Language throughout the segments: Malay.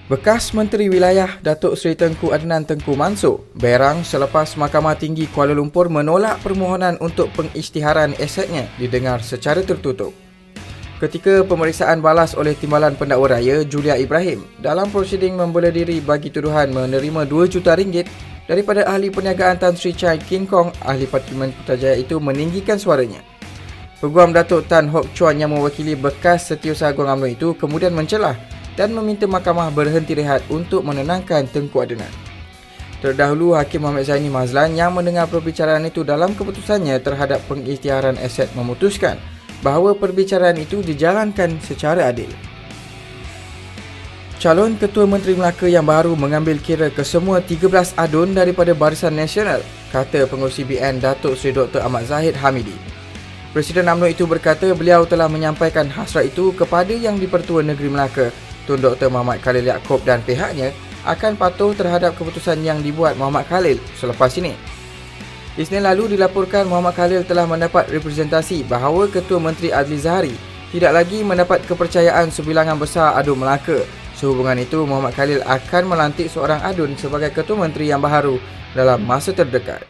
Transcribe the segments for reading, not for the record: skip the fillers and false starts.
Bekas Menteri Wilayah Datuk Seri Tengku Adnan Tengku Mansur berang selepas Mahkamah Tinggi Kuala Lumpur menolak permohonan untuk pengisytiharan asetnya didengar secara tertutup. Ketika pemeriksaan balas oleh Timbalan Pendakwa Raya Julia Ibrahim dalam prosiding membela diri bagi tuduhan menerima RM2 juta daripada ahli perniagaan Tan Sri Chai Kin Kong, ahli Parlimen Putrajaya itu meninggikan suaranya. Peguam Datuk Tan Hock Chuan yang mewakili bekas Setiausaha Agung UMNO itu kemudian mencelah dan meminta mahkamah berhenti rehat untuk menenangkan Tengku Adnan. Terdahulu, Hakim Muhammad Zaini Mazlan yang mendengar perbicaraan itu dalam keputusannya terhadap pengisytiharan aset memutuskan bahawa perbicaraan itu dijalankan secara adil. Calon Ketua Menteri Melaka yang baru mengambil kira kesemua 13 adun daripada Barisan Nasional, kata Pengerusi BN Datuk Seri Dr. Ahmad Zahid Hamidi. Presiden UMNO itu berkata beliau telah menyampaikan hasrat itu kepada Yang di-Pertua Negeri Melaka, Tun Dr. Muhammad Khalil Yaakob dan pihaknya akan patuh terhadap keputusan yang dibuat Muhammad Khalil selepas ini. Isnin lalu dilaporkan Muhammad Khalil telah mendapat representasi bahawa Ketua Menteri Adli Zahari tidak lagi mendapat kepercayaan sebilangan besar adun Melaka. Sehubungan itu, Muhammad Khalil akan melantik seorang adun sebagai Ketua Menteri yang baharu dalam masa terdekat.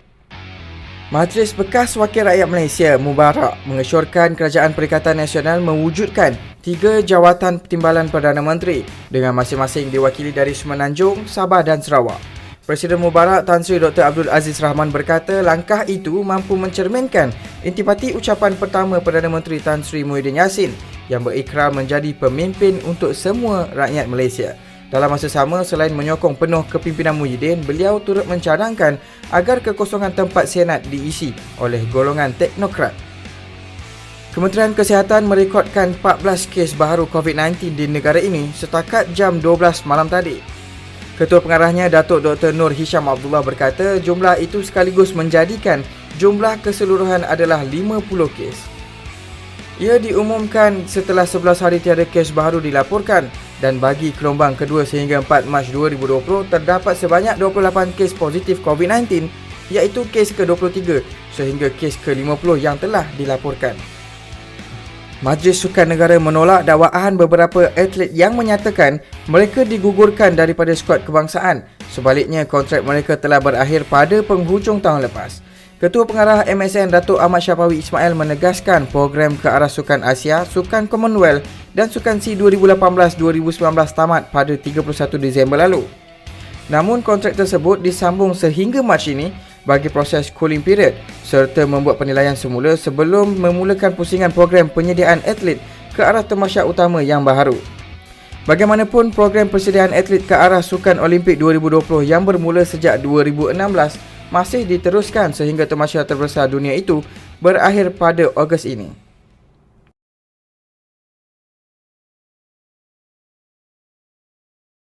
Majlis Bekas Wakil Rakyat Malaysia Mubarak mengesyorkan Kerajaan Perikatan Nasional mewujudkan 3 jawatan timbalan Perdana Menteri dengan masing-masing diwakili dari Semenanjung, Sabah dan Sarawak. Presiden Mubarak Tan Sri Dr. Abdul Aziz Rahman berkata langkah itu mampu mencerminkan intipati ucapan pertama Perdana Menteri Tan Sri Muhyiddin Yassin yang berikrar menjadi pemimpin untuk semua rakyat Malaysia. Dalam masa sama, selain menyokong penuh kepimpinan Muhyiddin, beliau turut mencadangkan agar kekosongan tempat senat diisi oleh golongan teknokrat. Kementerian Kesihatan merekodkan 14 kes baharu COVID-19 di negara ini setakat jam 12 malam tadi. Ketua Pengarahnya Datuk Dr. Nur Hisham Abdullah berkata jumlah itu sekaligus menjadikan jumlah keseluruhan adalah 50 kes. Ia diumumkan setelah 11 hari tiada kes baharu dilaporkan dan bagi gelombang kedua sehingga 4 Mac 2020 terdapat sebanyak 28 kes positif COVID-19 iaitu kes ke-23 sehingga kes ke-50 yang telah dilaporkan. Majlis Sukan Negara menolak dakwaan beberapa atlet yang menyatakan mereka digugurkan daripada skuad kebangsaan. Sebaliknya, kontrak mereka telah berakhir pada penghujung tahun lepas. Ketua Pengarah MSN Datuk Ahmad Syafawi Ismail menegaskan program ke arah Sukan Asia, Sukan Commonwealth dan Sukan SEA 2018-2019 tamat pada 31 Disember lalu. Namun kontrak tersebut disambung sehingga Mac ini bagi proses cooling period serta membuat penilaian semula sebelum memulakan pusingan program penyediaan atlet ke arah tamasya utama yang baharu. Bagaimanapun, program persediaan atlet ke arah Sukan Olimpik 2020 yang bermula sejak 2016 masih diteruskan sehingga tamasya terbesar dunia itu berakhir pada Ogos ini.